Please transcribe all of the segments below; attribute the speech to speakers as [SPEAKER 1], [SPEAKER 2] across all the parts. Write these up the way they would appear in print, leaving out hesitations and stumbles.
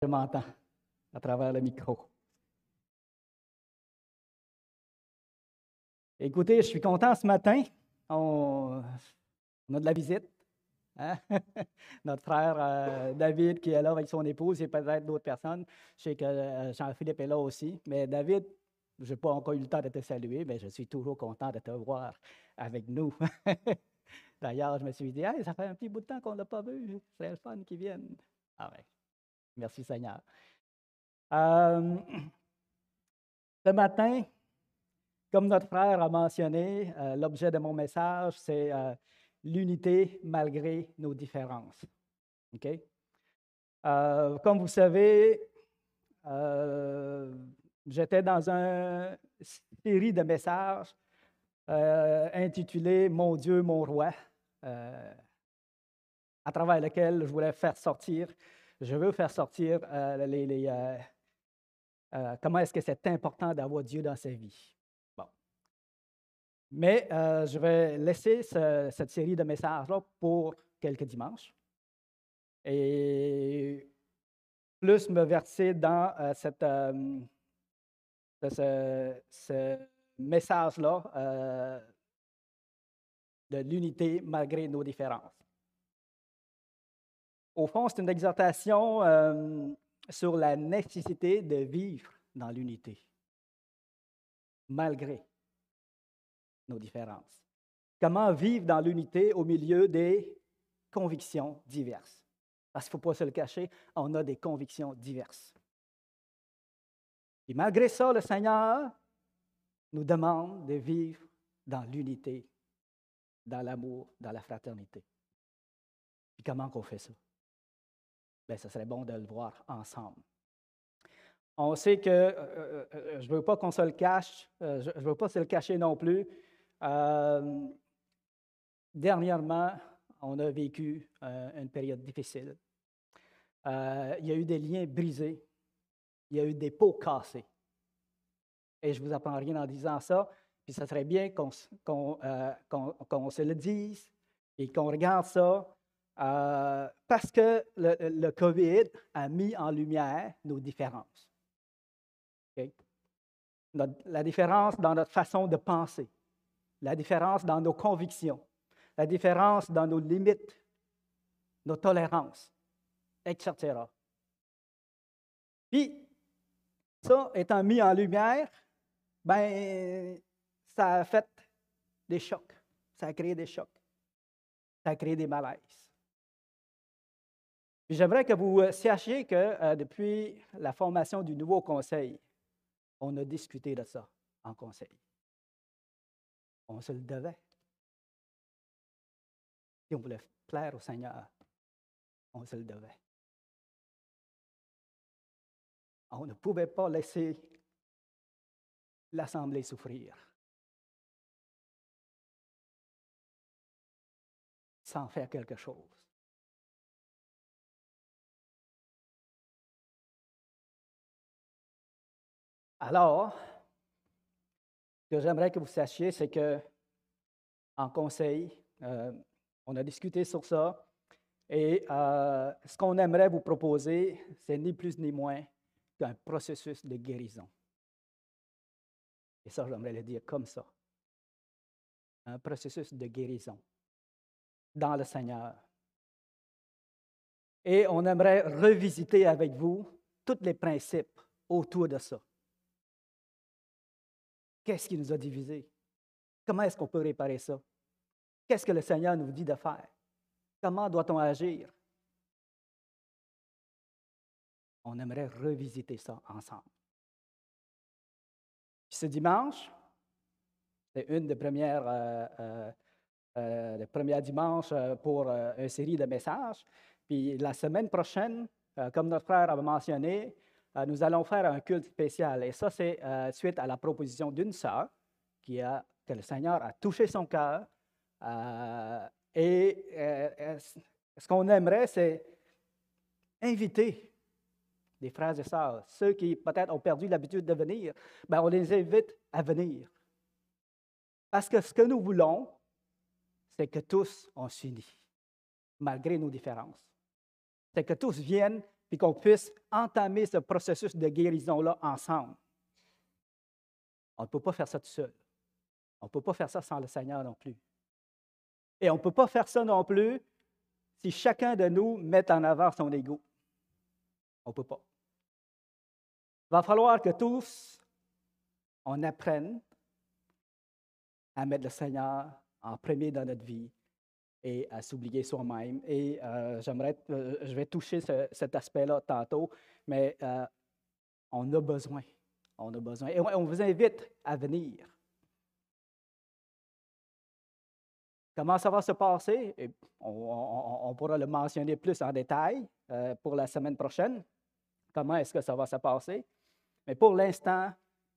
[SPEAKER 1] Je m'entends à travers le micro. Écoutez, je suis content ce matin. On a de la visite. Hein? Notre frère David qui est là avec son épouse et peut-être d'autres personnes. Je sais que Jean-Philippe est là aussi. Mais David, je n'ai pas encore eu le temps de te saluer, mais je suis toujours content de te voir avec nous. D'ailleurs, je me suis dit, hey, ça fait un petit bout de temps qu'on ne l'a pas vu. C'est le fun qu'ils viennent. Ah ouais. Merci Seigneur. Ce matin, comme notre frère a mentionné, l'objet de mon message, c'est l'unité malgré nos différences. OK? Comme vous savez, j'étais dans une série de messages intitulés Mon Dieu, mon roi, à travers lequel je veux faire sortir comment est-ce que c'est important d'avoir Dieu dans sa vie. Bon. Mais je vais laisser cette série de messages-là pour quelques dimanches et plus me verser dans ce message-là de l'unité malgré nos différences. Au fond, c'est une exhortation sur la nécessité de vivre dans l'unité, malgré nos différences. Comment vivre dans l'unité au milieu des convictions diverses? Parce qu'il ne faut pas se le cacher, on a des convictions diverses. Et malgré ça, le Seigneur nous demande de vivre dans l'unité, dans l'amour, dans la fraternité. Et comment qu'on fait ça? Bien, ce serait bon de le voir ensemble. On sait que, je ne veux pas qu'on se le cache, je ne veux pas se le cacher non plus. Dernièrement, on a vécu une période difficile. Il y a eu des liens brisés, il y a eu des pots cassés. Et je ne vous apprends rien en disant ça, puis ça serait bien qu'on se le dise et qu'on regarde ça, parce que le COVID a mis en lumière nos différences. Okay? La différence dans notre façon de penser, la différence dans nos convictions, la différence dans nos limites, nos tolérances, etc. Puis, ça étant mis en lumière, ben, ça a fait des chocs, ça a créé des chocs, ça a créé des malaises. Puis j'aimerais que vous sachiez que depuis la formation du nouveau conseil, on a discuté de ça en conseil. On se le devait. Si on voulait plaire au Seigneur, on se le devait. On ne pouvait pas laisser l'Assemblée souffrir sans faire quelque chose. Alors, ce que j'aimerais que vous sachiez, c'est que en conseil, on a discuté sur ça, et ce qu'on aimerait vous proposer, c'est ni plus ni moins qu'un processus de guérison. Et ça, j'aimerais le dire comme ça. Un processus de guérison dans le Seigneur. Et on aimerait revisiter avec vous tous les principes autour de ça. Qu'est-ce qui nous a divisés? Comment est-ce qu'on peut réparer ça? Qu'est-ce que le Seigneur nous dit de faire? Comment doit-on agir? On aimerait revisiter ça ensemble. Puis ce dimanche, c'est une des le premier dimanche pour une série de messages. Puis la semaine prochaine, comme notre frère avait mentionné, nous allons faire un culte spécial. Et ça, c'est suite à la proposition d'une sœur que le Seigneur a touché son cœur. Ce qu'on aimerait, c'est inviter des frères et sœurs, ceux qui peut-être ont perdu l'habitude de venir, bien, on les invite à venir. Parce que ce que nous voulons, c'est que tous on s'unit, malgré nos différences. C'est que tous viennent puis qu'on puisse entamer ce processus de guérison-là ensemble. On ne peut pas faire ça tout seul. On ne peut pas faire ça sans le Seigneur non plus. Et on ne peut pas faire ça non plus si chacun de nous met en avant son ego. On ne peut pas. Il va falloir que tous, on apprenne à mettre le Seigneur en premier dans notre vie et à s'oublier soi-même. Et je vais toucher cet aspect-là tantôt, mais on a besoin. On a besoin. Et on vous invite à venir. Comment ça va se passer? Et on pourra le mentionner plus en détail pour la semaine prochaine. Comment est-ce que ça va se passer? Mais pour l'instant,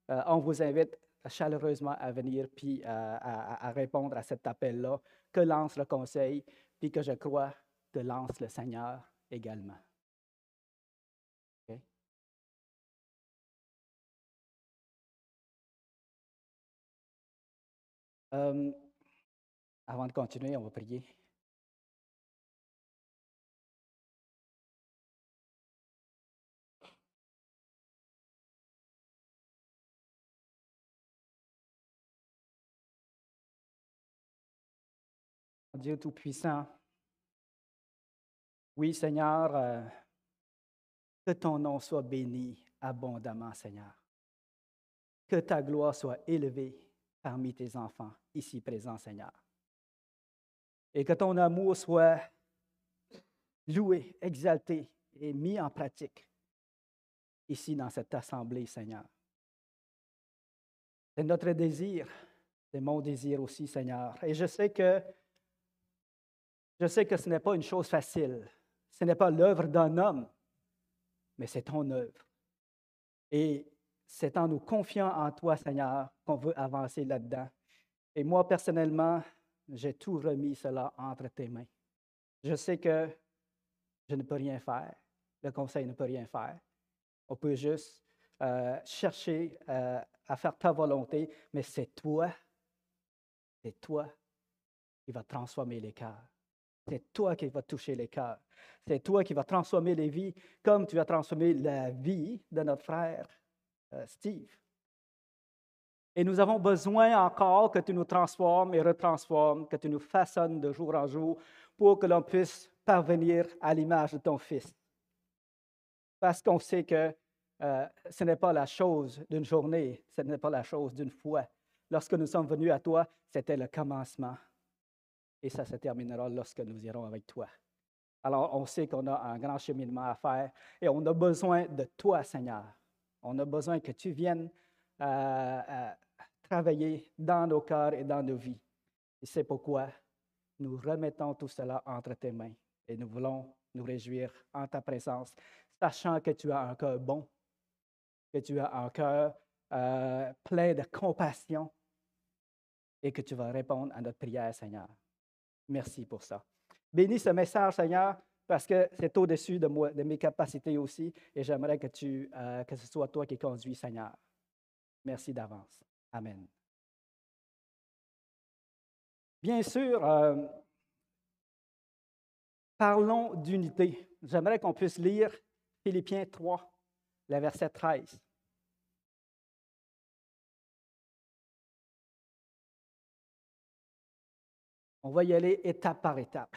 [SPEAKER 1] on vous invite chaleureusement à venir puis à répondre à cet appel-là que lance le Conseil, puis que je crois que lance le Seigneur également. Okay? Avant de continuer, on va prier. Dieu Tout-Puissant, oui, Seigneur, que ton nom soit béni abondamment, Seigneur. Que ta gloire soit élevée parmi tes enfants ici présents, Seigneur. Et que ton amour soit loué, exalté et mis en pratique ici dans cette assemblée, Seigneur. C'est notre désir, c'est mon désir aussi, Seigneur. Et je sais que ce n'est pas une chose facile. Ce n'est pas l'œuvre d'un homme, mais c'est ton œuvre. Et c'est en nous confiant en toi, Seigneur, qu'on veut avancer là-dedans. Et moi, personnellement, j'ai tout remis cela entre tes mains. Je sais que je ne peux rien faire. Le conseil ne peut rien faire. On peut juste chercher à faire ta volonté, mais c'est toi qui vas transformer les cœurs. C'est toi qui vas toucher les cœurs. C'est toi qui vas transformer les vies, comme tu as transformé la vie de notre frère Steve. Et nous avons besoin encore que tu nous transformes et retransformes, que tu nous façonnes de jour en jour pour que l'on puisse parvenir à l'image de ton Fils. Parce qu'on sait que ce n'est pas la chose d'une journée, ce n'est pas la chose d'une fois. Lorsque nous sommes venus à toi, c'était le commencement. Et ça se terminera lorsque nous irons avec toi. Alors, on sait qu'on a un grand cheminement à faire et on a besoin de toi, Seigneur. On a besoin que tu viennes travailler dans nos cœurs et dans nos vies. Et c'est pourquoi nous remettons tout cela entre tes mains et nous voulons nous réjouir en ta présence, sachant que tu as un cœur bon, que tu as un cœur plein de compassion et que tu vas répondre à notre prière, Seigneur. Merci pour ça. Bénis ce message, Seigneur, parce que c'est au-dessus de moi, de mes capacités aussi, et j'aimerais que ce soit toi qui conduis, Seigneur. Merci d'avance. Amen. Bien sûr, parlons d'unité. J'aimerais qu'on puisse lire Philippiens 3, le verset 13. On va y aller étape par étape.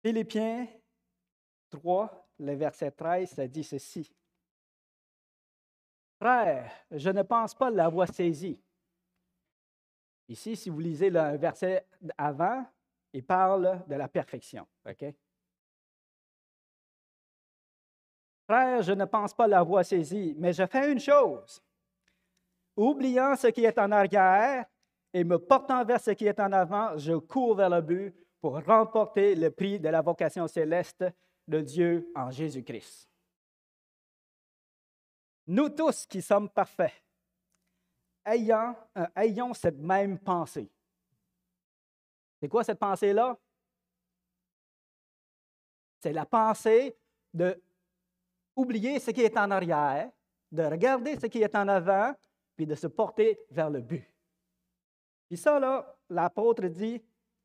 [SPEAKER 1] Philippiens 3, le verset 13, ça dit ceci. Frères, je ne pense pas l'avoir saisi. Ici, si vous lisez le verset avant, il parle de la perfection. Okay? Frères, je ne pense pas l'avoir saisi, mais je fais une chose. Oubliant ce qui est en arrière et me portant vers ce qui est en avant, je cours vers le but pour remporter le prix de la vocation céleste de Dieu en Jésus-Christ. Nous tous qui sommes parfaits, ayons cette même pensée. C'est quoi cette pensée-là? C'est la pensée de oublier ce qui est en arrière, de regarder ce qui est en avant, puis de se porter vers le but. Puis ça, là, l'apôtre dit,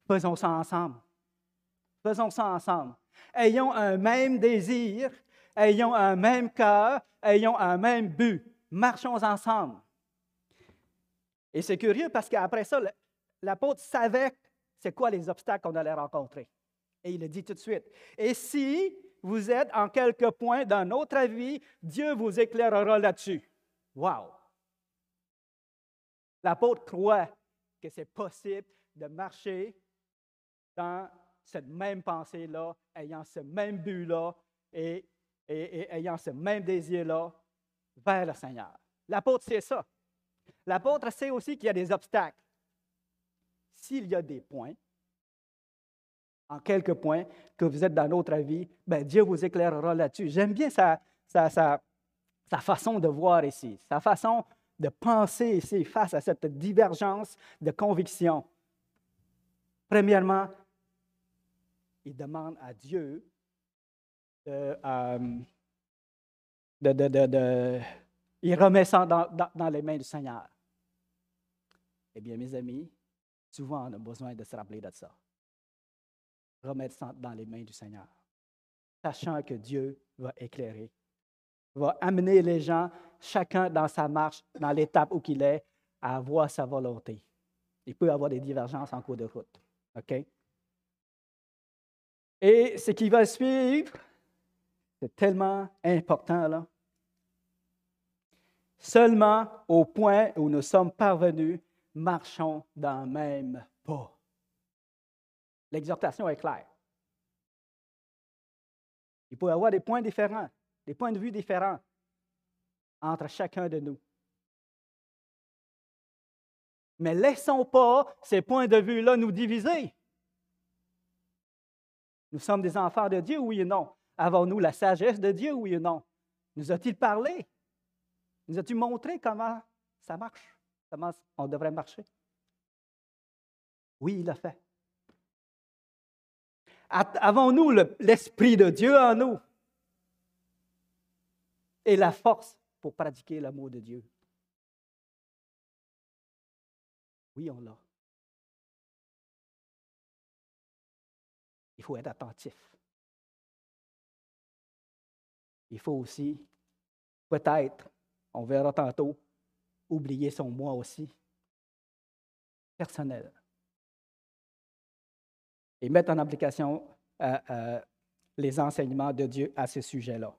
[SPEAKER 1] faisons ça ensemble. Faisons ça ensemble. ayons un même désir, ayons un même cœur, ayons un même but. Marchons ensemble. Et c'est curieux parce qu'après ça, l'apôtre savait c'est quoi les obstacles qu'on allait rencontrer. Et il le dit tout de suite. Et si vous êtes en quelque point dans notre vie, Dieu vous éclairera là-dessus. Wow! L'apôtre croit que c'est possible de marcher dans cette même pensée-là, ayant ce même but-là et ayant ce même désir-là vers le Seigneur. L'apôtre sait ça. L'apôtre sait aussi qu'il y a des obstacles. S'il y a des points, en quelques points, que vous êtes dans notre vie, bien, Dieu vous éclairera là-dessus. J'aime bien sa façon de voir ici, sa façon de penser ici face à cette divergence de conviction. Premièrement, il demande à Dieu il remet ça dans les mains du Seigneur. Eh bien, mes amis, souvent on a besoin de se rappeler de ça. Remettre ça dans les mains du Seigneur, sachant que Dieu va éclairer, va amener les gens, chacun dans sa marche, dans l'étape où il est, à avoir sa volonté. Il peut y avoir des divergences en cours de route. OK? Et ce qui va suivre, c'est tellement important, là. Seulement au point où nous sommes parvenus, marchons dans le même pas. L'exhortation est claire. Il peut y avoir des points différents, des points de vue différents entre chacun de nous. Mais laissons pas ces points de vue-là nous diviser. Nous sommes des enfants de Dieu, oui ou non? Avons-nous la sagesse de Dieu, oui ou non? Nous a-t-il parlé? Nous a-t-il montré comment ça marche? Comment on devrait marcher? Oui, il l'a fait. Avons-nous l'Esprit de Dieu en nous et la force pour pratiquer l'amour de Dieu? Oui, on l'a. Il faut être attentif. Il faut aussi, peut-être, on verra tantôt, oublier son moi aussi, personnel. Et mettre en application les enseignements de Dieu à ce sujet-là.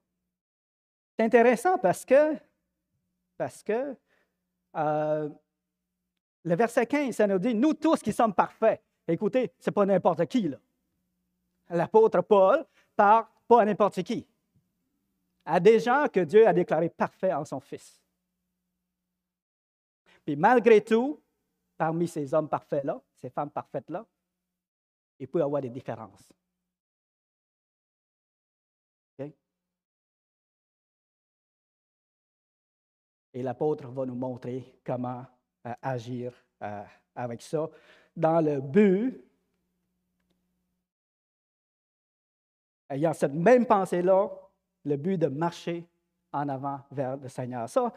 [SPEAKER 1] C'est intéressant parce que le verset 15, ça nous dit « Nous tous qui sommes parfaits ». Écoutez, ce n'est pas n'importe qui, là. L'apôtre Paul parle pas à n'importe qui. À des gens que Dieu a déclarés parfaits en son Fils. Puis malgré tout, parmi ces hommes parfaits-là, ces femmes parfaites-là, il peut y avoir des différences. Okay? Et l'apôtre va nous montrer comment agir avec ça, dans le but, ayant cette même pensée-là, le but de marcher en avant vers le Seigneur. Ça,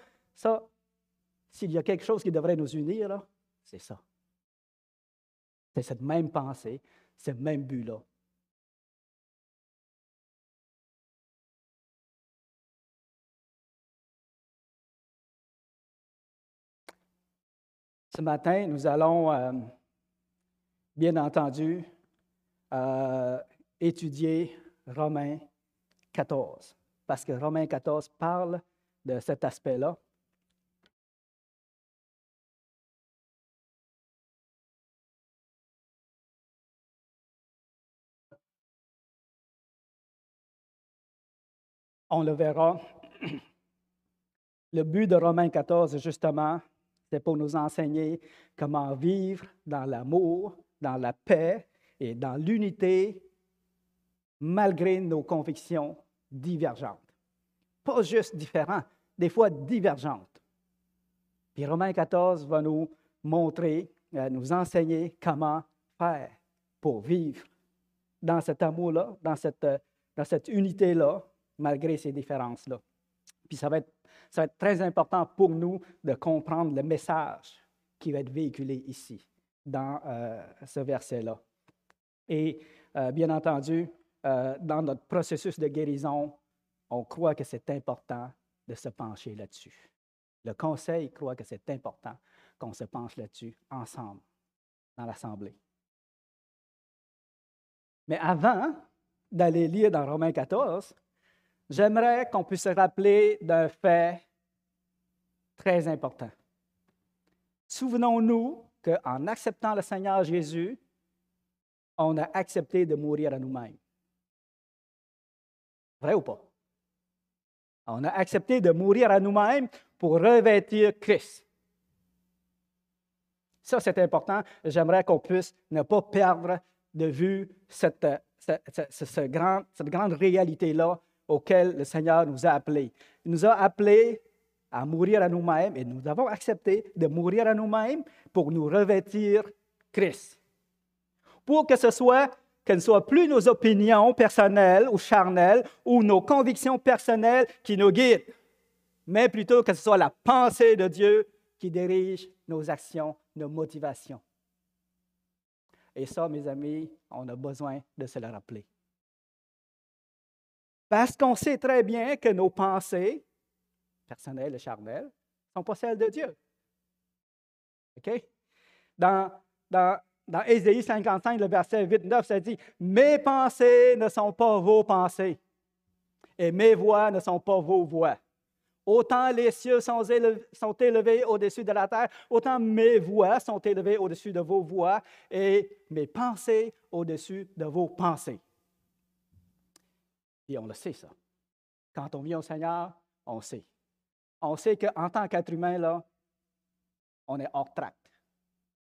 [SPEAKER 1] s'il y a quelque chose qui devrait nous unir, là, c'est ça. C'est cette même pensée, ce même but-là. Ce matin, nous allons, bien entendu, étudier Romains 14, parce que Romains 14 parle de cet aspect-là. On le verra. Le but de Romains 14, justement, c'est pour nous enseigner comment vivre dans l'amour, dans la paix et dans l'unité, malgré nos convictions divergentes. Pas juste différentes, des fois divergentes. Puis Romains 14 va nous montrer, nous enseigner comment faire pour vivre dans cet amour-là, dans cette unité-là, malgré ces différences-là. Puis ça va être très important pour nous de comprendre le message qui va être véhiculé ici, dans ce verset-là. Et bien entendu, dans notre processus de guérison, on croit que c'est important de se pencher là-dessus. Le conseil croit que c'est important qu'on se penche là-dessus ensemble, dans l'Assemblée. Mais avant d'aller lire dans Romains 14, j'aimerais qu'on puisse se rappeler d'un fait très important. Souvenons-nous qu'en acceptant le Seigneur Jésus, on a accepté de mourir à nous-mêmes. Vrai ou pas? On a accepté de mourir à nous-mêmes pour revêtir Christ. Ça, c'est important. J'aimerais qu'on puisse ne pas perdre de vue cette grande réalité-là auquel le Seigneur nous a appelés. Il nous a appelés à mourir à nous-mêmes et nous avons accepté de mourir à nous-mêmes pour nous revêtir Christ. Pour que ce ne soit plus nos opinions personnelles ou charnelles ou nos convictions personnelles qui nous guident, mais plutôt que ce soit la pensée de Dieu qui dirige nos actions, nos motivations. Et ça, mes amis, on a besoin de se le rappeler. Parce qu'on sait très bien que nos pensées, personnelles et charnelles, ne sont pas celles de Dieu. OK? Dans Ésaïe 55, le verset 8-9, ça dit « Mes pensées ne sont pas vos pensées, et mes voix ne sont pas vos voix. Autant les cieux sont élevés au-dessus de la terre, autant mes voix sont élevées au-dessus de vos voix, et mes pensées au-dessus de vos pensées. » Et on le sait, ça. Quand on vient au Seigneur, on sait. On sait qu'en tant qu'être humain, là, on est hors tract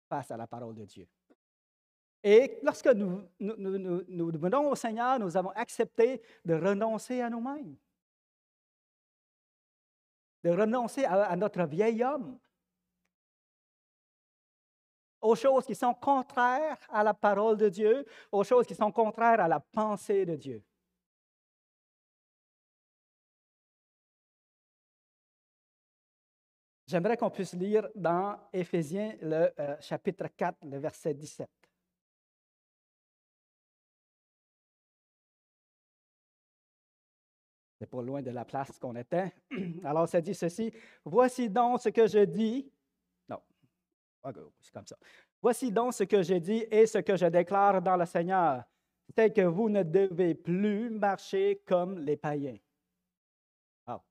[SPEAKER 1] face à la parole de Dieu. Et lorsque nous venons au Seigneur, nous avons accepté de renoncer à nous-mêmes, de renoncer à notre vieil homme, aux choses qui sont contraires à la parole de Dieu, aux choses qui sont contraires à la pensée de Dieu. J'aimerais qu'on puisse lire dans Éphésiens, le chapitre 4, le verset 17. C'est pas loin de la place qu'on était. Alors, ça dit ceci. Voici donc ce que je dis. Non, c'est comme ça. Voici donc ce que je dis et ce que je déclare dans le Seigneur. C'est que vous ne devez plus marcher comme les païens. Wow.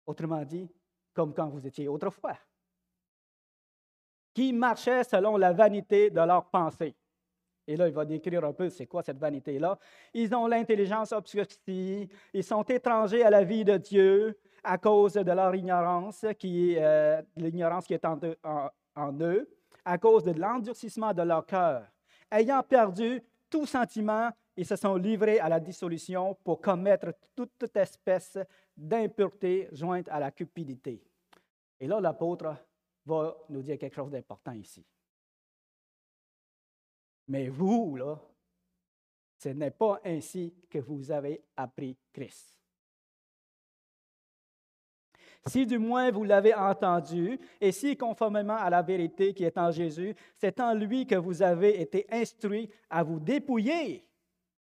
[SPEAKER 1] Autrement dit, comme quand vous étiez autrefois, qui marchaient selon la vanité de leurs pensées. Et là, il va décrire un peu c'est quoi cette vanité-là. Ils ont l'intelligence obscurcie, ils sont étrangers à la vie de Dieu à cause de leur ignorance, l'ignorance qui est en eux, à cause de l'endurcissement de leur cœur. Ayant perdu tout sentiment, ils se sont livrés à la dissolution pour commettre toute espèce d'impureté jointe à la cupidité. Et là, l'apôtre va nous dire quelque chose d'important ici. Mais vous, là, ce n'est pas ainsi que vous avez appris Christ. Si du moins vous l'avez entendu, et si conformément à la vérité qui est en Jésus, c'est en lui que vous avez été instruits à vous dépouiller,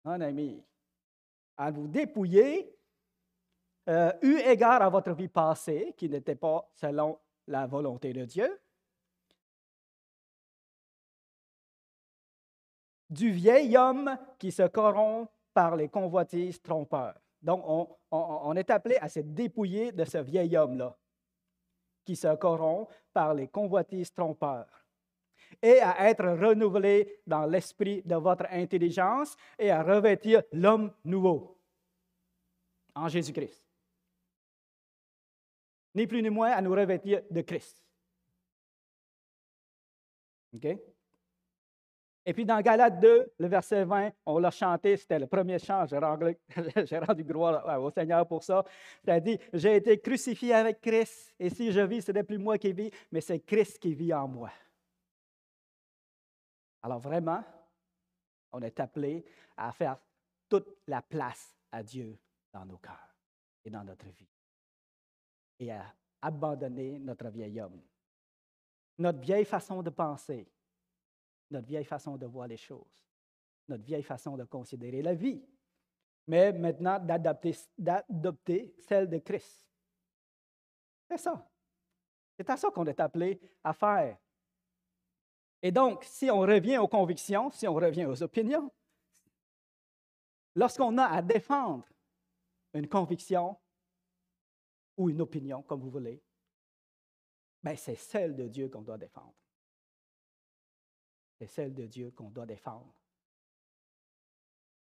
[SPEAKER 1] mon ami, à vous dépouiller, eu égard à votre vie passée, qui n'était pas selon la volonté de Dieu, du vieil homme qui se corrompt par les convoitises trompeurs. Donc, on est appelé à se dépouiller de ce vieil homme-là, qui se corrompt par les convoitises trompeurs, et à être renouvelé dans l'esprit de votre intelligence et à revêtir l'homme nouveau en Jésus-Christ. Ni plus ni moins à nous revêtir de Christ. OK? Et puis dans Galates 2, le verset 20, on l'a chanté, c'était le premier chant, j'ai rendu gloire au Seigneur pour ça. Ça dit, j'ai été crucifié avec Christ, et si je vis, ce n'est plus moi qui vis, mais c'est Christ qui vit en moi. Alors vraiment, on est appelé à faire toute la place à Dieu dans nos cœurs et dans notre vie, et à abandonner notre vieil homme, notre vieille façon de penser, notre vieille façon de voir les choses. notre vieille façon de considérer la vie, mais maintenant d'adopter celle de Christ. C'est ça. C'est à ça qu'on est appelé à faire. Et donc, si on revient aux convictions, si on revient aux opinions, lorsqu'on a à défendre une conviction ou une opinion, comme vous voulez, bien, c'est celle de Dieu qu'on doit défendre. C'est celle de Dieu qu'on doit défendre.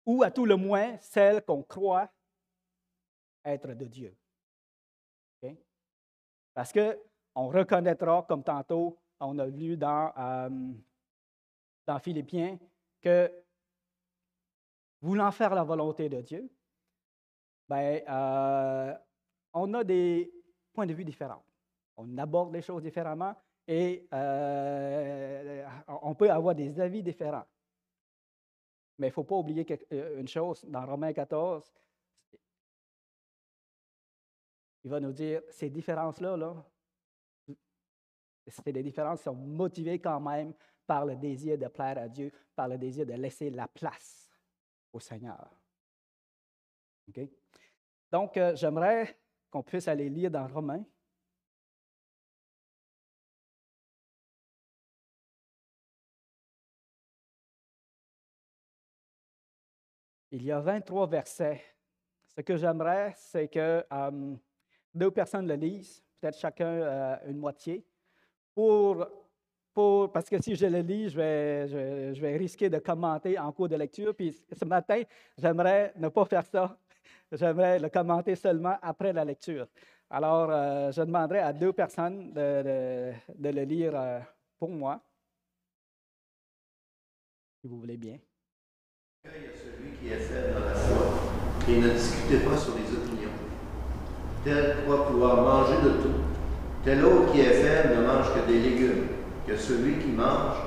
[SPEAKER 1] Ou à tout le moins, celle qu'on croit être de Dieu. Okay? Parce qu'on reconnaîtra, comme tantôt, on a lu dans Philippiens, que voulant faire la volonté de Dieu, bien, on a des points de vue différents. On aborde les choses différemment et on peut avoir des avis différents. Mais il ne faut pas oublier une chose, dans Romains 14, il va nous dire, ces différences-là, c'est des différences qui sont motivées quand même par le désir de plaire à Dieu, par le désir de laisser la place au Seigneur. Okay? Donc, j'aimerais qu'on puisse aller lire dans Romains. Il y a 23 versets. Ce que j'aimerais, c'est que 2 personnes le lisent, peut-être chacun une moitié, parce que si je le lis, je vais risquer de commenter en cours de lecture. Puis ce matin, j'aimerais ne pas faire ça. J'aimerais le commenter seulement après la lecture. Alors, je demanderai à 2 personnes de le lire pour moi, si vous voulez bien.
[SPEAKER 2] Il y a celui qui est faible dans la foi, et ne discutez pas sur les opinions. Tel croit pouvoir manger de tout. Tel autre qui est faible ne mange que des légumes. Que celui qui mange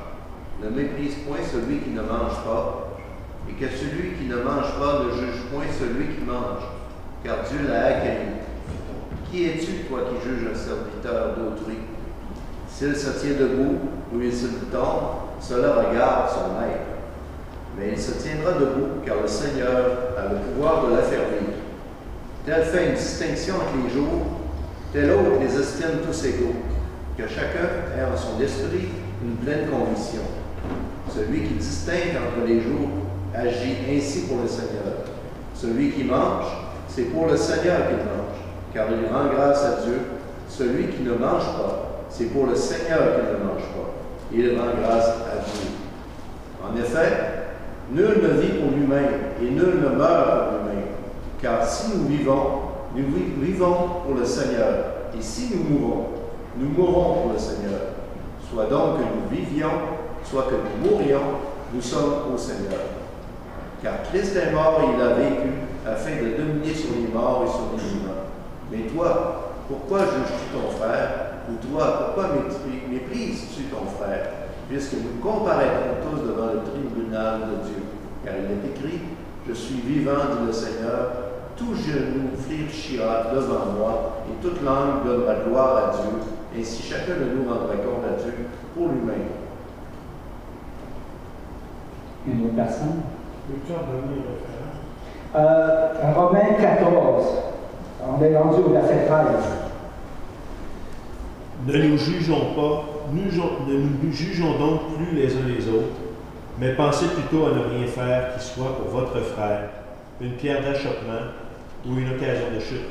[SPEAKER 2] ne méprise point celui qui ne mange pas, et que celui qui ne mange pas ne juge point celui qui mange, car Dieu l'a accueilli. Qui es-tu, toi, qui juges un serviteur d'autrui? S'il se tient debout ou s'il tombe, cela regarde son maître. Mais il se tiendra debout, car le Seigneur a le pouvoir de l'affermir. Tel fait une distinction entre les jours, tel autre les estime tous égaux. Que chacun ait en son esprit une pleine conviction. Celui qui distingue entre les jours agit ainsi pour le Seigneur. Celui qui mange, c'est pour le Seigneur qu'il mange, car il rend grâce à Dieu. Celui qui ne mange pas, c'est pour le Seigneur qu'il ne mange pas. Il rend grâce à Dieu. En effet, nul ne vit pour lui-même et nul ne meurt pour lui-même. Car si nous vivons pour le Seigneur. Et si nous mourons pour le Seigneur. Soit donc que nous vivions, soit que nous mourions, nous sommes au Seigneur. Car Christ est mort et il a vécu, afin de dominer sur les morts et sur les vivants. Mais toi, pourquoi juges-tu ton frère? Ou toi, pourquoi méprises-tu ton frère? Puisque nous comparaîtrons tous devant le tribunal de Dieu. Car il est écrit, je suis vivant, dit le Seigneur, tout genou fléchira devant moi, et toute langue donnera gloire à Dieu. Ainsi chacun de nous rendra compte à Dieu pour lui-même.
[SPEAKER 1] Une autre personne?
[SPEAKER 3] Peux-tu en donner le référent?
[SPEAKER 1] Romains 14. On est rendu au verset 13.
[SPEAKER 3] Ne nous jugeons pas, ne nous jugeons donc plus les uns les autres, mais pensez plutôt à ne rien faire qui soit pour votre frère une pierre d'achoppement ou une occasion de chute.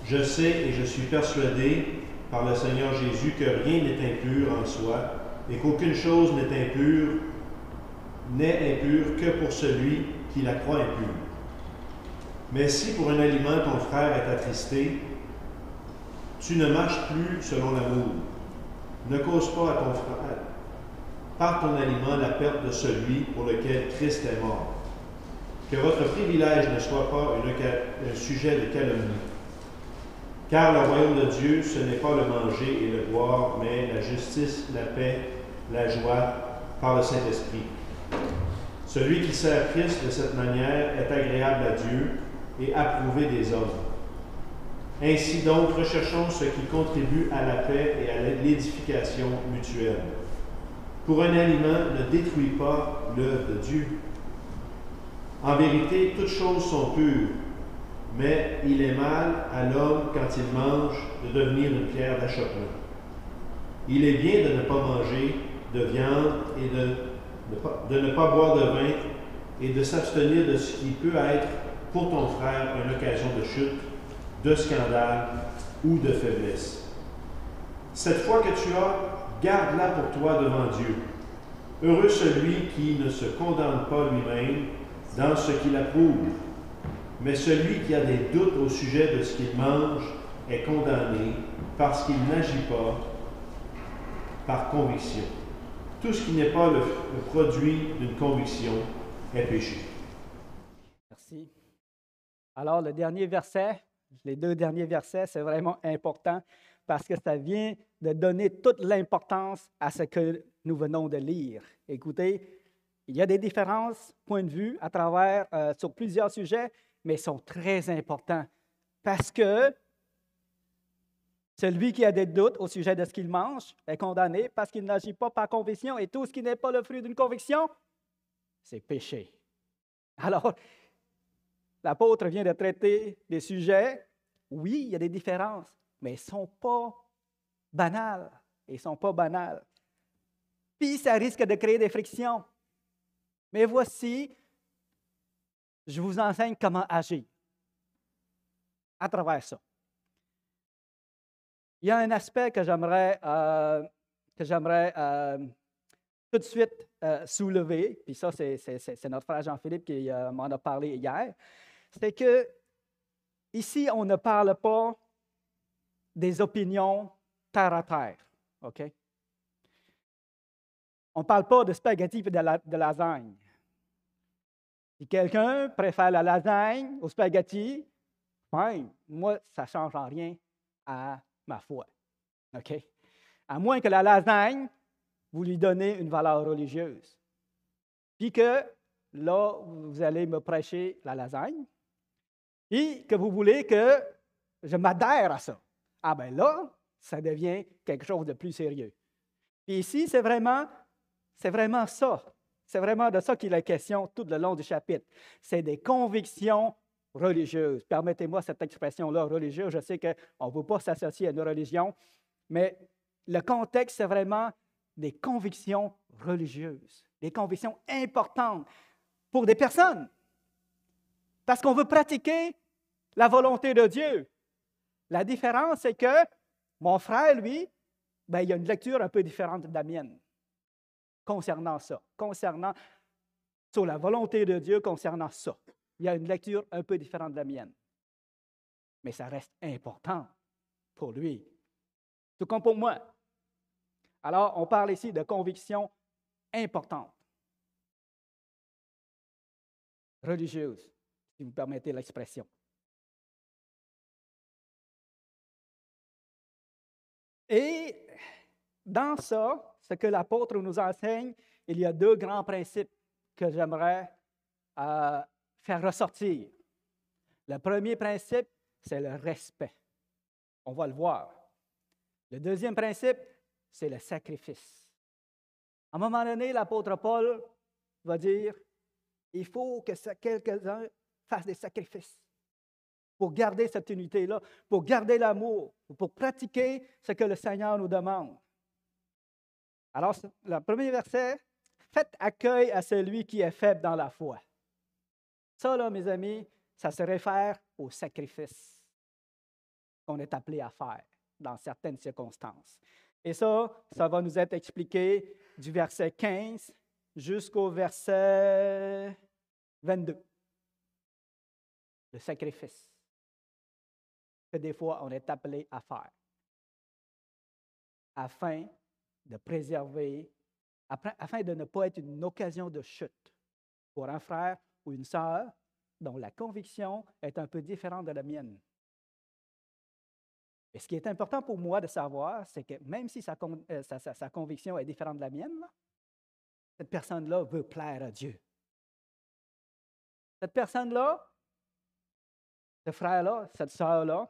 [SPEAKER 3] Je sais et je suis persuadé par le Seigneur Jésus que rien n'est impur en soi et qu'aucune chose n'est impure que pour celui qui la croit impure. Mais si pour un aliment ton frère est attristé, tu ne marches plus selon l'amour. Ne cause pas à ton frère, par ton aliment, la perte de celui pour lequel Christ est mort. Que votre privilège ne soit pas un sujet de calomnie. Car le royaume de Dieu, ce n'est pas le manger et le boire, mais la justice, la paix, la joie par le Saint-Esprit. Celui qui sert Christ de cette manière est agréable à Dieu et approuvé des hommes. Ainsi donc, recherchons ce qui contribue à la paix et à l'édification mutuelle. pour un aliment ne détruit pas l'œuvre de Dieu. En vérité, toutes choses sont pures, mais il est mal à l'homme, quand il mange, de devenir une pierre d'achoppement. Il est bien de ne pas manger de viande et de ne pas boire de vin et de s'abstenir de ce qui peut être pour ton frère une occasion de chute, de scandale ou de faiblesse. Cette foi que tu as, garde-la pour toi devant Dieu. Heureux celui qui ne se condamne pas lui-même dans ce qu'il approuve, mais celui qui a des doutes au sujet de ce qu'il mange est condamné parce qu'il n'agit pas par conviction. Tout ce qui n'est pas le produit d'une conviction est péché.
[SPEAKER 1] Merci. Alors, le dernier verset, les deux derniers versets, c'est vraiment important parce que ça vient de donner toute l'importance à ce que nous venons de lire. Écoutez, il y a des différences, points de vue, à travers, sur plusieurs sujets, mais ils sont très importants parce que celui qui a des doutes au sujet de ce qu'il mange est condamné parce qu'il n'agit pas par conviction et tout ce qui n'est pas le fruit d'une conviction, c'est péché. Alors, l'apôtre vient de traiter des sujets, oui, il y a des différences, mais ils ne sont pas banals. Ils ne sont pas banals. Puis, ça risque de créer des frictions. Mais voici, je vous enseigne comment agir à travers ça. Il y a un aspect que j'aimerais tout de suite soulever, puis ça, c'est notre frère Jean-Philippe qui m'en a parlé hier, c'est que ici, on ne parle pas des opinions terre à terre, OK? On ne parle pas de spaghetti et de lasagne. Si quelqu'un préfère la lasagne au spaghetti, fine, moi, ça ne change en rien à ma foi, OK? À moins que la lasagne, vous lui donnez une valeur religieuse. Puis que, là, vous allez me prêcher la lasagne, et que vous voulez que je m'adhère à ça. Ah bien là, ça devient quelque chose de plus sérieux. Puis ici, c'est vraiment ça. C'est vraiment de ça qu'il est question tout le long du chapitre. C'est des convictions religieuses. Permettez-moi cette expression-là, religieuse. Je sais qu'on ne veut pas s'associer à une religion, mais le contexte, c'est vraiment des convictions religieuses, des convictions importantes pour des personnes. Parce qu'on veut pratiquer la volonté de Dieu. La différence, c'est que mon frère, lui, il a une lecture un peu différente de la mienne concernant ça, sur la volonté de Dieu concernant ça. Il y a une lecture un peu différente de la mienne. Mais ça reste important pour lui, tout comme pour moi. Alors, on parle ici de convictions importantes, religieuses, si vous permettez l'expression. Et dans ça, ce que l'apôtre nous enseigne, il y a deux grands principes que j'aimerais faire ressortir. Le premier principe, c'est le respect. On va le voir. Le deuxième principe, c'est le sacrifice. À un moment donné, l'apôtre Paul va dire, il faut que quelques-uns fassent des sacrifices pour garder cette unité-là, pour garder l'amour, pour pratiquer ce que le Seigneur nous demande. Alors, le premier verset, « Faites accueil à celui qui est faible dans la foi. » Ça, là, mes amis, ça se réfère au sacrifice qu'on est appelé à faire dans certaines circonstances. Et ça va nous être expliqué du verset 15 jusqu'au verset 22. Le sacrifice que des fois on est appelé à faire afin de préserver, afin de ne pas être une occasion de chute pour un frère ou une sœur dont la conviction est un peu différente de la mienne. Et ce qui est important pour moi de savoir, c'est que même si sa conviction est différente de la mienne, là, cette personne-là veut plaire à Dieu. Cette personne-là, ce frère-là, cette sœur-là,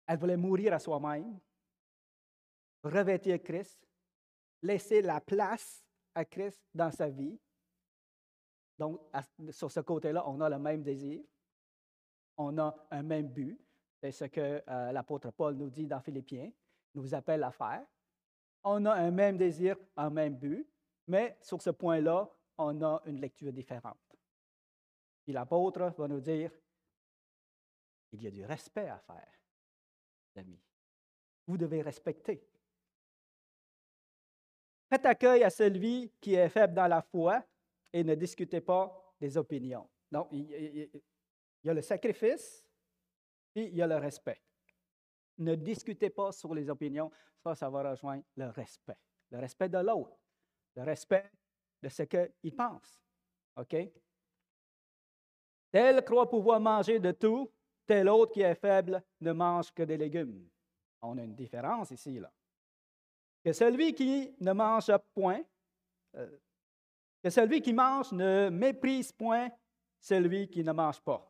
[SPEAKER 1] elle voulait mourir à soi-même revêtir Christ, laisser la place à Christ dans sa vie. Donc, sur ce côté-là, on a le même désir, on a un même but. C'est ce que l'apôtre Paul nous dit dans Philippiens, nous appelle à faire. On a un même désir, un même but, mais sur ce point-là, on a une lecture différente. Puis l'apôtre va nous dire, il y a du respect à faire, amis. Vous devez respecter. Faites accueil à celui qui est faible dans la foi et ne discutez pas des opinions. Donc, il y a le sacrifice, puis il y a le respect. Ne discutez pas sur les opinions. Ça va rejoindre le respect. Le respect de l'autre. Le respect de ce qu'il pense. OK? Tel croit pouvoir manger de tout, tel autre qui est faible ne mange que des légumes. On a une différence ici, là. Que celui qui ne mange point, que celui qui mange ne méprise point celui qui ne mange pas.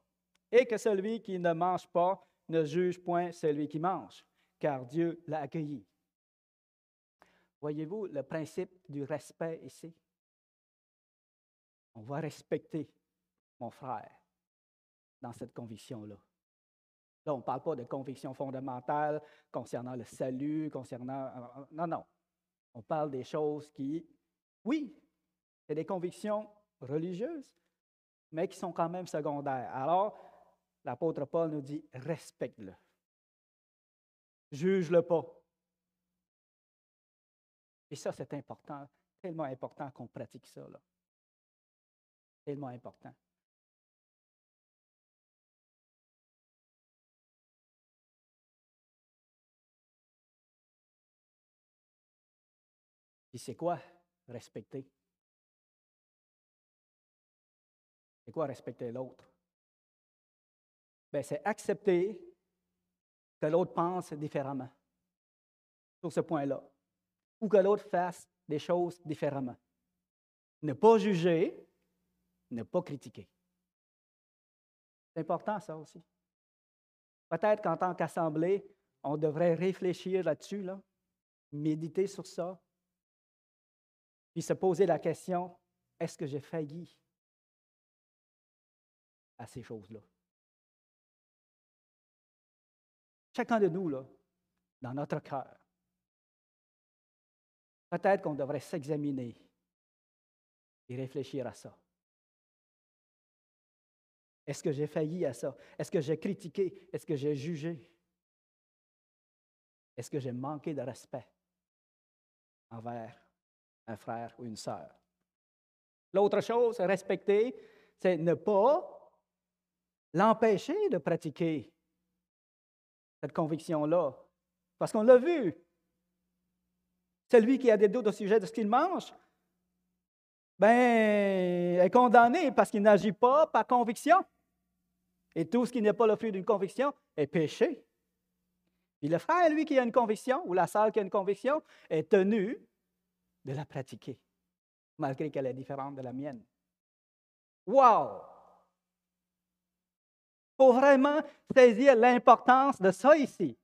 [SPEAKER 1] Et que celui qui ne mange pas ne juge point celui qui mange, car Dieu l'a accueilli. Voyez-vous le principe du respect ici? On va respecter mon frère dans cette conviction-là. Là, on ne parle pas de conviction fondamentale concernant le salut, concernant... Non. On parle des choses qui, oui, c'est des convictions religieuses, mais qui sont quand même secondaires. Alors, l'apôtre Paul nous dit, respecte-le. Juge-le pas. Et ça, c'est important, tellement important qu'on pratique ça, là. Tellement important. Puis c'est quoi respecter? C'est quoi respecter l'autre? Bien, c'est accepter que l'autre pense différemment sur ce point-là, ou que l'autre fasse des choses différemment. Ne pas juger, ne pas critiquer. C'est important, ça aussi. Peut-être qu'en tant qu'assemblée, on devrait réfléchir là-dessus, là, méditer sur ça, puis se poser la question, est-ce que j'ai failli à ces choses-là? Chacun de nous, là, dans notre cœur, peut-être qu'on devrait s'examiner et réfléchir à ça. Est-ce que j'ai failli à ça? Est-ce que j'ai critiqué? Est-ce que j'ai jugé? Est-ce que j'ai manqué de respect envers un frère ou une sœur? L'autre chose, respecter, c'est ne pas l'empêcher de pratiquer cette conviction-là. Parce qu'on l'a vu. Celui qui a des doutes au sujet de ce qu'il mange, est condamné parce qu'il n'agit pas par conviction. Et tout ce qui n'est pas le fruit d'une conviction est péché. Puis le frère, lui, qui a une conviction, ou la sœur qui a une conviction, est tenu de la pratiquer, malgré qu'elle est différente de la mienne. Wow! Il faut vraiment saisir l'importance de ça ici.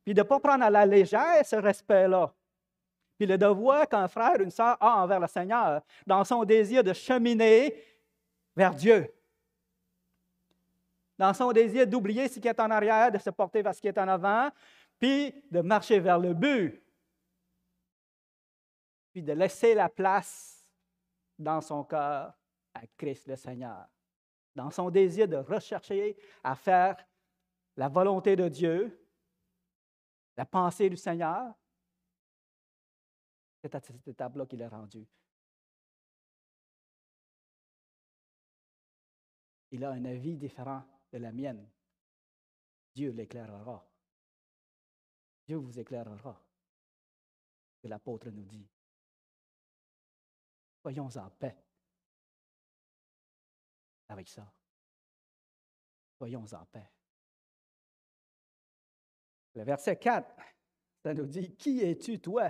[SPEAKER 1] Puis de ne pas prendre à la légère ce respect-là. Puis le devoir qu'un frère ou une sœur a envers le Seigneur, dans son désir de cheminer vers Dieu. Dans son désir d'oublier ce qui est en arrière, de se porter vers ce qui est en avant, puis de marcher vers le but. Puis de laisser la place dans son cœur à Christ le Seigneur. Dans son désir de rechercher à faire la volonté de Dieu, la pensée du Seigneur, c'est à cette étape-là qu'il est rendu. Il a un avis différent de la mienne. Dieu l'éclairera. Dieu vous éclairera. C'est ce que l'apôtre nous dit. Soyons en paix avec ça. Soyons en paix. Le verset 4, ça nous dit, « Qui es-tu, toi,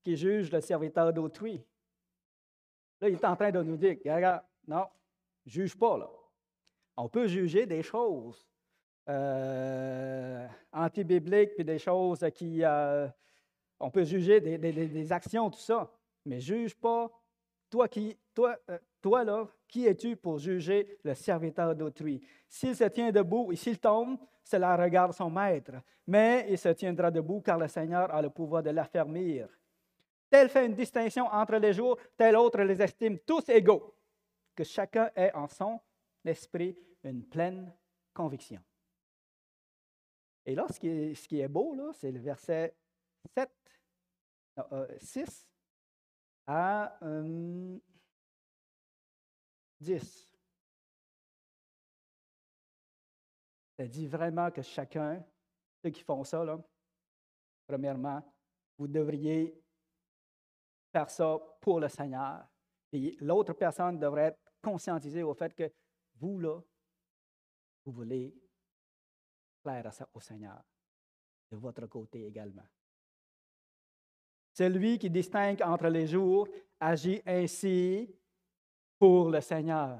[SPEAKER 1] qui juge le serviteur d'autrui? » Là, il est en train de nous dire, regarde, non, juge pas, là. On peut juger des choses anti-bibliques, puis des choses qui On peut juger des actions, tout ça, mais juge pas. Toi là, qui es-tu pour juger le serviteur d'autrui? S'il se tient debout et s'il tombe, cela regarde son maître, mais il se tiendra debout car le Seigneur a le pouvoir de l'affermir. Tel fait une distinction entre les jours, tel autre les estime tous égaux, que chacun ait en son esprit une pleine conviction. Et là, ce qui est beau, là, c'est le verset 6 à 10. Ça dit vraiment que chacun, ceux qui font ça, là, premièrement, vous devriez faire ça pour le Seigneur. Et l'autre personne devrait être conscientisée au fait que vous, là, vous voulez plaire au Seigneur, de votre côté également. Celui qui distingue entre les jours agit ainsi pour le Seigneur.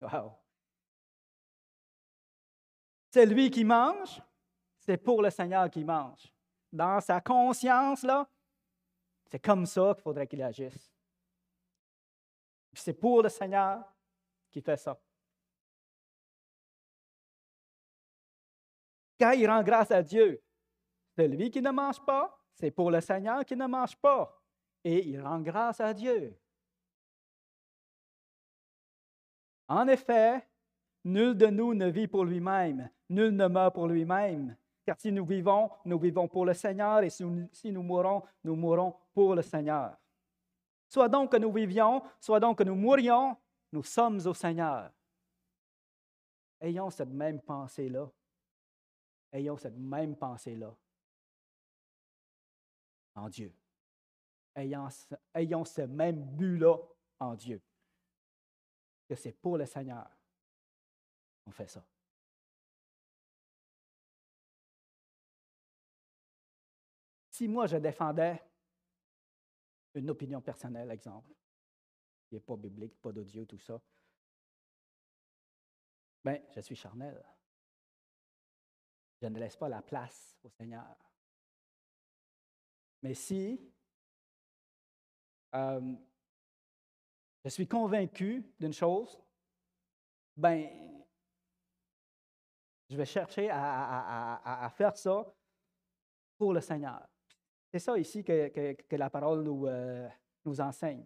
[SPEAKER 1] Wow! Celui qui mange, c'est pour le Seigneur qu'il mange. Dans sa conscience, là, c'est comme ça qu'il faudrait qu'il agisse. C'est pour le Seigneur qu'il fait ça. Quand il rend grâce à Dieu, celui qui ne mange pas, c'est pour le Seigneur qui ne mange pas. Et il rend grâce à Dieu. En effet, nul de nous ne vit pour lui-même, nul ne meurt pour lui-même. Car si nous vivons pour le Seigneur, et si nous mourrons pour le Seigneur. Soit donc que nous vivions, soit donc que nous mourions, nous sommes au Seigneur. Ayons cette même pensée-là. Ayons cette même pensée-là en Dieu. Ayons ce même but-là en Dieu. Que c'est pour le Seigneur qu'on fait ça. Si moi, je défendais une opinion personnelle, exemple, qui n'est pas biblique, pas de Dieu, tout ça, bien, je suis charnel. Je ne laisse pas la place au Seigneur. Mais si je suis convaincu d'une chose, bien, je vais chercher à faire ça pour le Seigneur. C'est ça ici que la parole nous enseigne.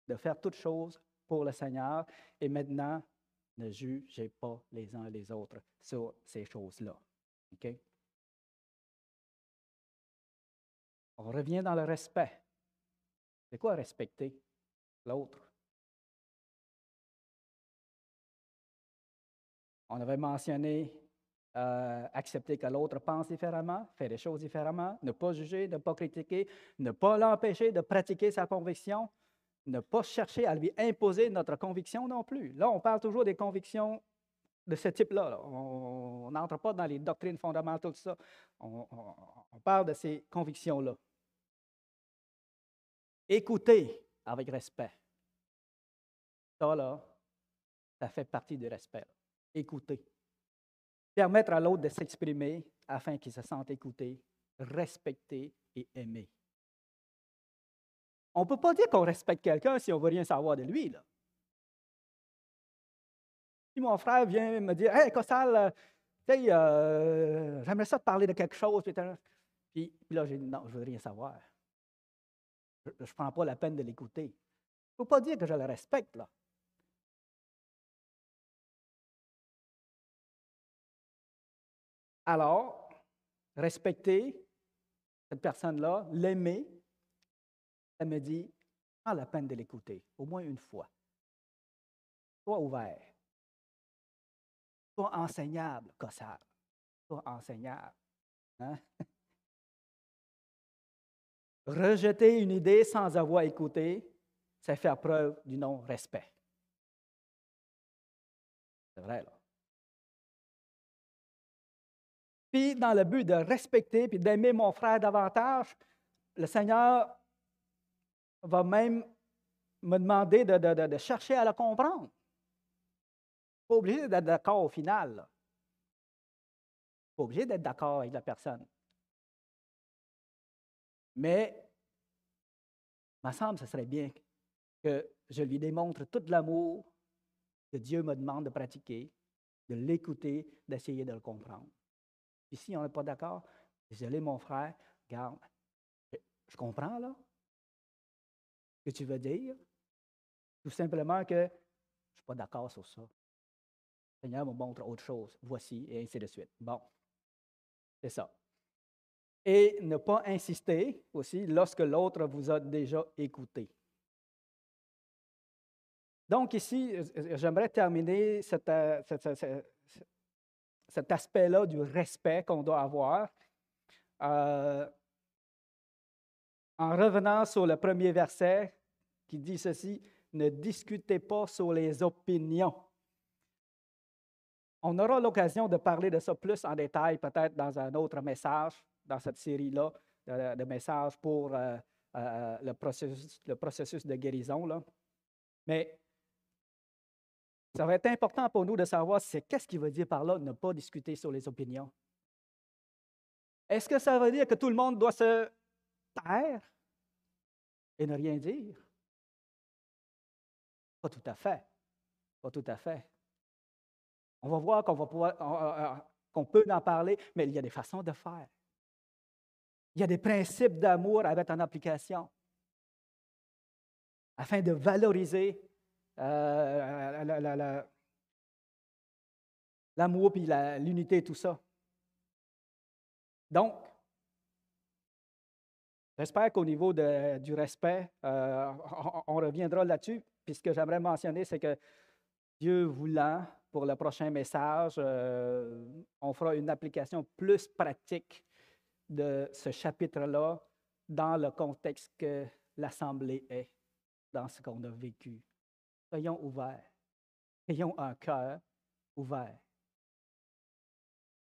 [SPEAKER 1] De faire toutes choses pour le Seigneur. Et maintenant, ne jugez pas les uns les autres sur ces choses-là. OK? On revient dans le respect. C'est quoi respecter l'autre? On avait mentionné accepter que l'autre pense différemment, faire les choses différemment, ne pas juger, ne pas critiquer, ne pas l'empêcher de pratiquer sa conviction, ne pas chercher à lui imposer notre conviction non plus. Là, on parle toujours des convictions de ce type-là. Là. On n'entre pas dans les doctrines fondamentales, tout ça. On parle de ces convictions-là. Écouter avec respect. Ça, là, ça fait partie du respect. Là. Écouter. Permettre à l'autre de s'exprimer afin qu'il se sente écouté, respecté et aimé. On ne peut pas dire qu'on respecte quelqu'un si on ne veut rien savoir de lui. Là. Si mon frère vient me dire « Hey, Costal, j'aimerais ça te parler de quelque chose. » Puis là, j'ai dit « Non, je ne veux rien savoir. Je ne prends pas la peine de l'écouter. » Il ne faut pas dire que je le respecte, là. Alors, respecter cette personne-là, l'aimer, ça me dit, prends la peine de l'écouter, au moins une fois. Sois ouvert. Sois enseignable, Costal. Sois enseignable. Hein? Rejeter une idée sans avoir écouté, c'est faire preuve du non-respect. C'est vrai, là. Puis, dans le but de respecter puis d'aimer mon frère davantage, le Seigneur va même me demander de chercher à le comprendre. Pas obligé d'être d'accord au final. Là. Pas obligé d'être d'accord avec la personne. Mais, il me semble que ce serait bien que je lui démontre tout l'amour que Dieu me demande de pratiquer, de l'écouter, d'essayer de le comprendre. Puis si on n'est pas d'accord, désolé mon frère, regarde, je comprends là ce que tu veux dire, tout simplement que je ne suis pas d'accord sur ça. Le Seigneur me montre autre chose, voici, et ainsi de suite. Bon, c'est ça. Et ne pas insister aussi lorsque l'autre vous a déjà écouté. Donc ici, j'aimerais terminer cet aspect-là du respect qu'on doit avoir en revenant sur le premier verset qui dit ceci, « Ne discutez pas sur les opinions ». On aura l'occasion de parler de ça plus en détail peut-être dans un autre message, dans cette série-là de messages pour le processus de guérison. Là. Mais ça va être important pour nous de savoir qu'est-ce qu'il veut dire par là, ne pas discuter sur les opinions. Est-ce que ça veut dire que tout le monde doit se taire et ne rien dire? Pas tout à fait. Pas tout à fait. On va voir qu'on peut en parler, mais il y a des façons de faire. Il y a des principes d'amour à mettre en application afin de valoriser l'amour puis l'unité, tout ça. Donc, j'espère qu'au niveau du respect, on reviendra là-dessus. Puis ce que j'aimerais mentionner, c'est que Dieu voulant, pour le prochain message, on fera une application plus pratique de ce chapitre-là dans le contexte que l'Assemblée est, dans ce qu'on a vécu. Soyons ouverts. Ayons un cœur ouvert.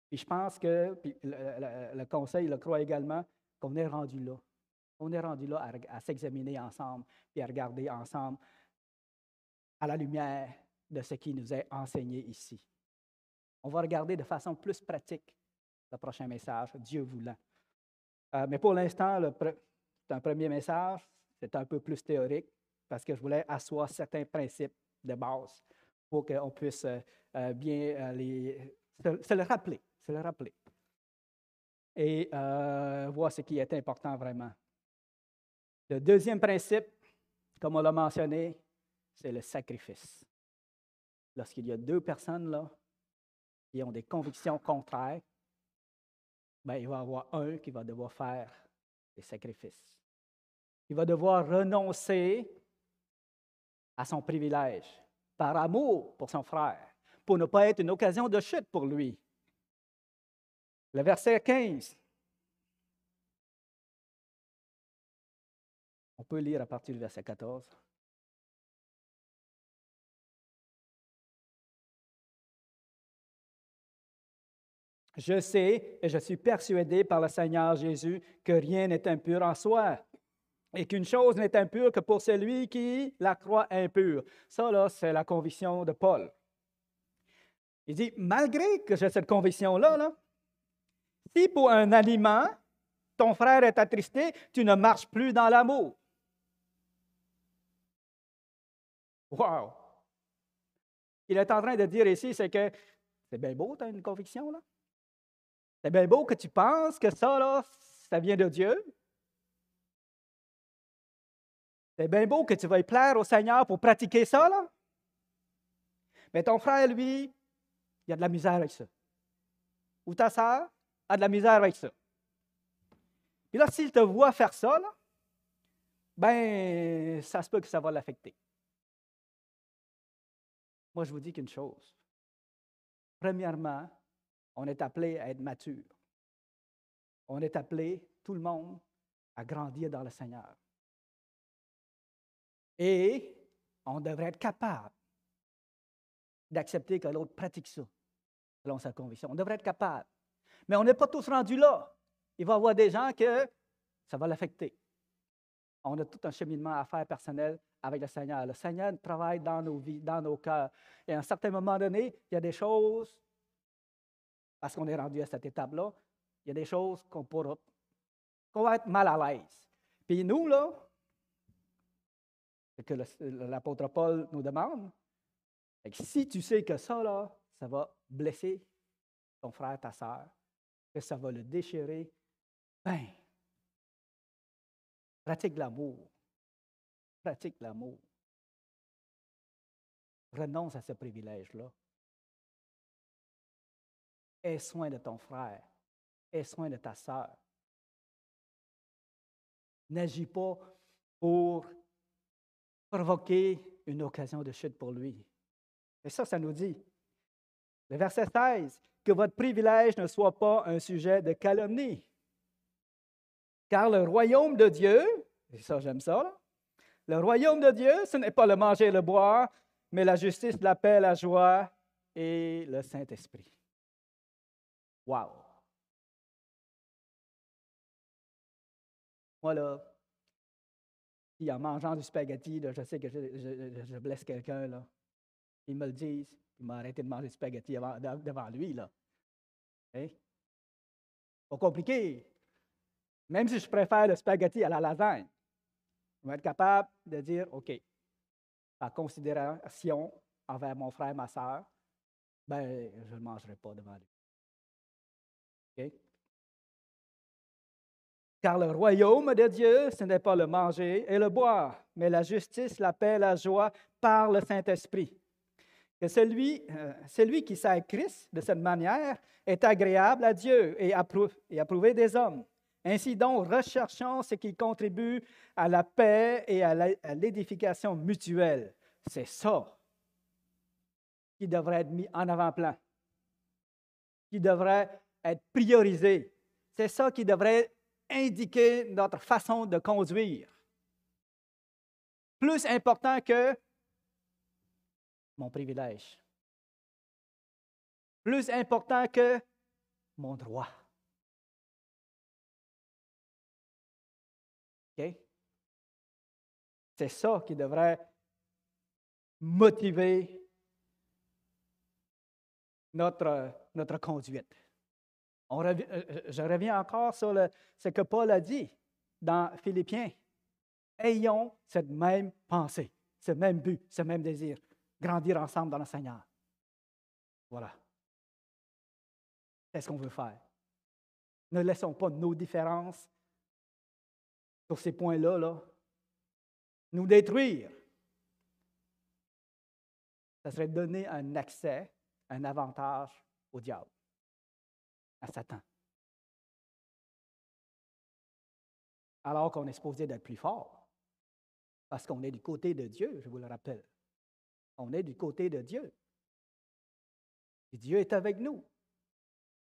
[SPEAKER 1] Puis je pense que le Conseil le croit également qu'on est rendu là. On est rendu là à s'examiner ensemble et à regarder ensemble à la lumière de ce qui nous est enseigné ici. On va regarder de façon plus pratique le prochain message, Dieu voulant. Mais pour l'instant, c'est un premier message, c'est un peu plus théorique parce que je voulais asseoir certains principes de base pour qu'on puisse bien se le rappeler. Et voir ce qui est important vraiment. Le deuxième principe, comme on l'a mentionné, c'est le sacrifice. Lorsqu'il y a deux personnes là qui ont des convictions contraires, bien, il va y avoir un qui va devoir faire des sacrifices. Il va devoir renoncer à son privilège par amour pour son frère, pour ne pas être une occasion de chute pour lui. Le verset 15. On peut lire à partir du verset 14. Je sais et je suis persuadé par le Seigneur Jésus que rien n'est impur en soi et qu'une chose n'est impure que pour celui qui la croit impure. Ça, là, c'est la conviction de Paul. Il dit, malgré que j'ai cette conviction-là, là, si pour un aliment, ton frère est attristé, tu ne marches plus dans l'amour. Wow! Il est en train de dire ici, c'est que c'est bien beau, tu as une conviction, là. C'est bien beau que tu penses que ça, là, ça vient de Dieu. C'est bien beau que tu veuilles plaire au Seigneur pour pratiquer ça, là. Mais ton frère, lui, il a de la misère avec ça. Ou ta sœur a de la misère avec ça. Puis là, s'il te voit faire ça, là, ben, ça se peut que ça va l'affecter. Moi, je vous dis qu'une chose. Premièrement, on est appelé à être mature. On est appelé, tout le monde, à grandir dans le Seigneur. Et on devrait être capable d'accepter que l'autre pratique ça, selon sa conviction. On devrait être capable. Mais on n'est pas tous rendus là. Il va y avoir des gens que ça va l'affecter. On a tout un cheminement à faire personnel avec le Seigneur. Le Seigneur travaille dans nos vies, dans nos cœurs. Et à un certain moment donné, il y a des choses parce qu'on est rendu à cette étape-là, il y a des choses qu'on va être mal à l'aise. Puis nous, là, ce que l'apôtre Paul nous demande, c'est que si tu sais que ça, là, ça va blesser ton frère, ta sœur, que ça va le déchirer, ben, pratique l'amour. Pratique l'amour. Renonce à ce privilège-là. Aie soin de ton frère. Aie soin de ta sœur. N'agis pas pour provoquer une occasion de chute pour lui. Et ça nous dit, le verset 16, que votre privilège ne soit pas un sujet de calomnie. Car le royaume de Dieu, et ça j'aime ça, là, le royaume de Dieu, ce n'est pas le manger et le boire, mais la justice, la paix, la joie et le Saint-Esprit. Wow! Moi, là, si en mangeant du spaghetti, là, je sais que je blesse quelqu'un, là, ils me le disent, il m'a arrêté de manger du spaghetti devant lui, là. Hein? Pas compliqué. Même si je préfère le spaghetti à la lasagne, je vais être capable de dire, OK, par considération envers mon frère, ma soeur, ben, je ne le mangerai pas devant lui. OK? Car le royaume de Dieu, ce n'est pas le manger et le boire, mais la justice, la paix, la joie par le Saint-Esprit. Que celui qui sert Christ de cette manière est agréable à Dieu et approuvé des hommes. Ainsi donc, recherchons ce qui contribue à la paix et à l'édification mutuelle. C'est ça qui devrait être mis en avant-plan, qui devrait être priorisé. C'est ça qui devrait indiquer notre façon de conduire. Plus important que mon privilège. Plus important que mon droit. OK? C'est ça qui devrait motiver notre conduite. Je reviens encore sur ce que Paul a dit dans Philippiens. Ayons cette même pensée, ce même but, ce même désir. Grandir ensemble dans le Seigneur. Voilà. C'est ce qu'on veut faire. Ne laissons pas nos différences sur ces points-là, là, nous détruire. Ça serait donner un accès, un avantage au diable, à Satan. Alors qu'on est supposé d'être plus fort, parce qu'on est du côté de Dieu, je vous le rappelle. On est du côté de Dieu. Et Dieu est avec nous.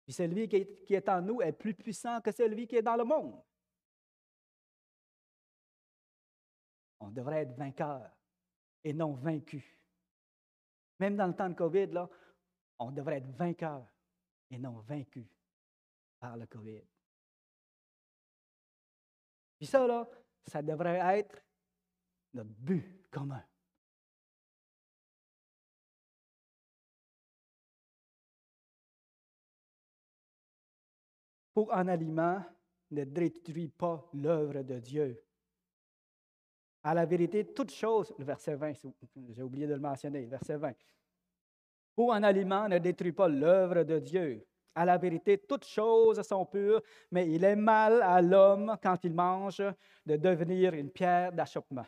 [SPEAKER 1] Puis celui qui est en nous est plus puissant que celui qui est dans le monde. On devrait être vainqueur et non vaincu. Même dans le temps de COVID, là, on devrait être vainqueur et non vaincu par le COVID. Puis ça, là, ça devrait être notre but commun. Pour un aliment, ne détruis pas l'œuvre de Dieu. À la vérité, toute chose, le verset 20, j'ai oublié de le mentionner, verset 20. Pour un aliment, ne détruis pas l'œuvre de Dieu. À la vérité, toutes choses sont pures, mais il est mal à l'homme, quand il mange, de devenir une pierre d'achoppement.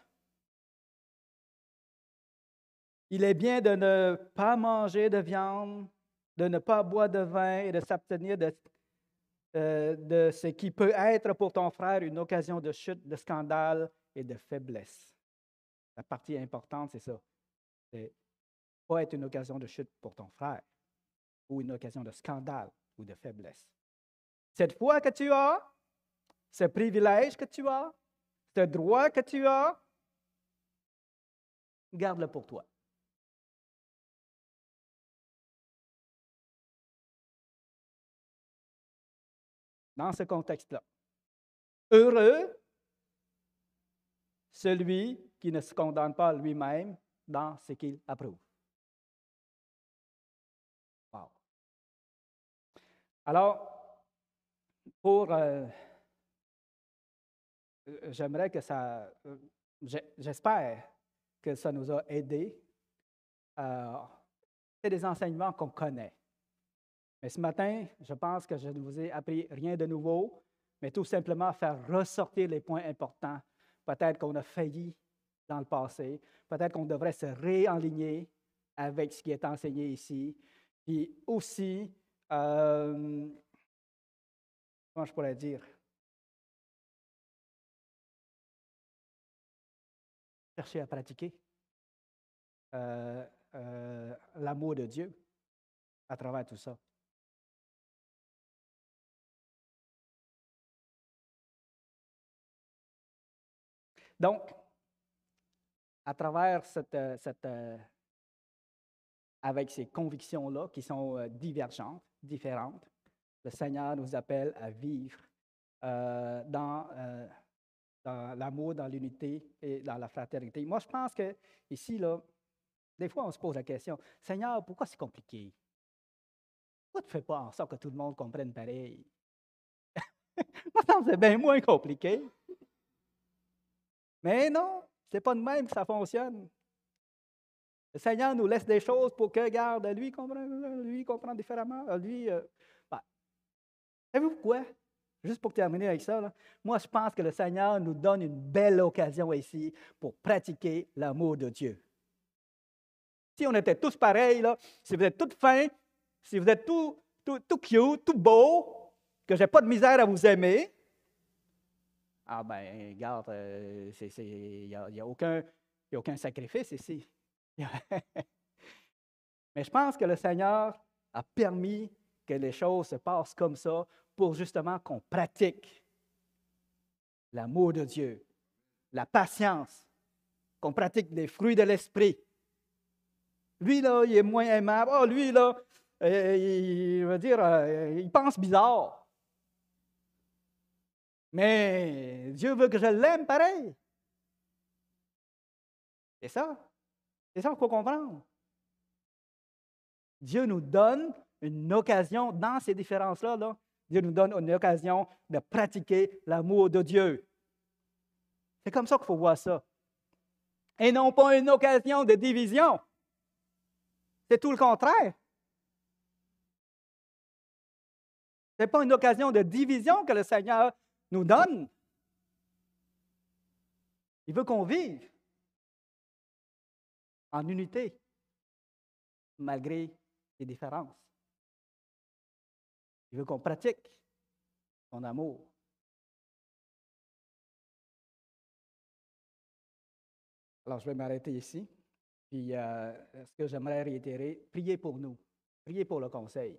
[SPEAKER 1] Il est bien de ne pas manger de viande, de ne pas boire de vin et de s'abstenir de ce qui peut être pour ton frère une occasion de chute, de scandale et de faiblesse. La partie importante, c'est ça. C'est pas être une occasion de chute pour ton frère ou une occasion de scandale ou de faiblesse. Cette foi que tu as, ce privilège que tu as, ce droit que tu as, garde-le pour toi. Dans ce contexte-là, heureux celui qui ne se condamne pas lui-même dans ce qu'il approuve. Wow. Alors, j'aimerais que ça, j'espère que ça nous a aidés. C'est des enseignements qu'on connaît. Mais ce matin, je pense que je ne vous ai appris rien de nouveau, mais tout simplement faire ressortir les points importants. Peut-être qu'on a failli dans le passé, peut-être qu'on devrait se réaligner avec ce qui est enseigné ici. Puis aussi, comment je pourrais dire? Chercher à pratiquer l'amour de Dieu à travers tout ça. Donc, à travers avec ces convictions-là qui sont divergentes, différentes, le Seigneur nous appelle à vivre dans l'amour, dans l'unité et dans la fraternité. Moi, je pense que ici, là, des fois, on se pose la question, Seigneur, pourquoi c'est compliqué? Pourquoi tu ne fais pas en sorte que tout le monde comprenne pareil? Moi, ça me semble bien moins compliqué. Mais non, ce n'est pas de même que ça fonctionne. Le Seigneur nous laisse des choses pour que, regarde, lui comprend différemment. Savez-vous quoi? Juste pour terminer avec ça, là, moi, je pense que le Seigneur nous donne une belle occasion ici pour pratiquer l'amour de Dieu. Si on était tous pareils, là, si vous êtes tous fins, si vous êtes tout cute, tout beau, que je n'ai pas de misère à vous aimer, ah ben, regarde, il n'y a aucun sacrifice ici. Mais je pense que le Seigneur a permis que les choses se passent comme ça pour justement qu'on pratique l'amour de Dieu, la patience, qu'on pratique les fruits de l'esprit. Lui, là, il est moins aimable. Oh, lui, là, il pense bizarre. Mais Dieu veut que je l'aime pareil. C'est ça. C'est ça qu'il faut comprendre. Dieu nous donne une occasion, dans ces différences-là, là, Dieu nous donne une occasion de pratiquer l'amour de Dieu. C'est comme ça qu'il faut voir ça. Et non pas une occasion de division. C'est tout le contraire. Ce n'est pas une occasion de division que le Seigneur nous donne. Il veut qu'on vive en unité, malgré les différences. Il veut qu'on pratique son amour. Alors, je vais m'arrêter ici. Puis, ce que j'aimerais réitérer, priez pour nous. Priez pour le conseil.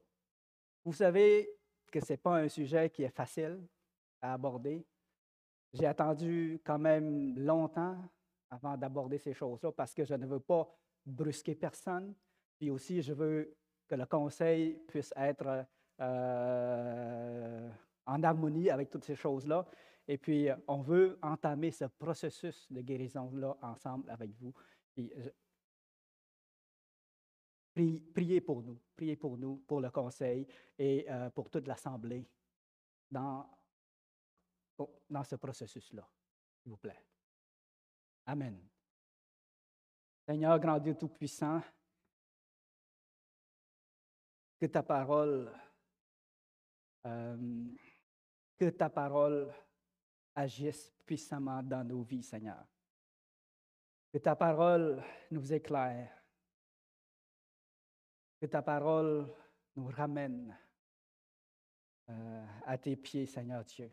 [SPEAKER 1] Vous savez que ce n'est pas un sujet qui est facile à aborder. J'ai attendu quand même longtemps avant d'aborder ces choses-là parce que je ne veux pas brusquer personne. Puis aussi, je veux que le conseil puisse être en harmonie avec toutes ces choses-là. Et puis, on veut entamer ce processus de guérison-là ensemble avec vous. Puis, priez pour nous, pour le conseil et pour toute l'Assemblée dans ce processus-là, s'il vous plaît. Amen. Seigneur, grand Dieu Tout-Puissant, que ta parole agisse puissamment dans nos vies, Seigneur. Que ta parole nous éclaire. Que ta parole nous ramène à tes pieds, Seigneur Dieu.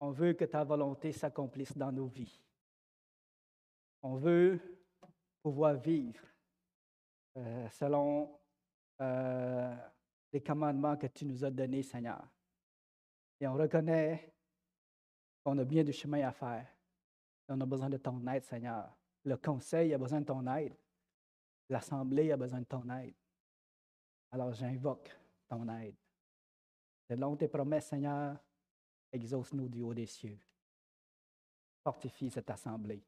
[SPEAKER 1] On veut que ta volonté s'accomplisse dans nos vies. On veut pouvoir vivre selon les commandements que tu nous as donnés, Seigneur. Et on reconnaît qu'on a bien du chemin à faire. Et on a besoin de ton aide, Seigneur. Le conseil a besoin de ton aide. L'Assemblée a besoin de ton aide. Alors j'invoque ton aide. Selon tes promesses, Seigneur, exauce-nous du haut des cieux. Fortifie cette Assemblée.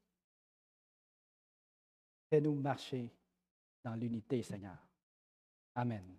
[SPEAKER 1] Fais-nous marcher dans l'unité, Seigneur. Amen.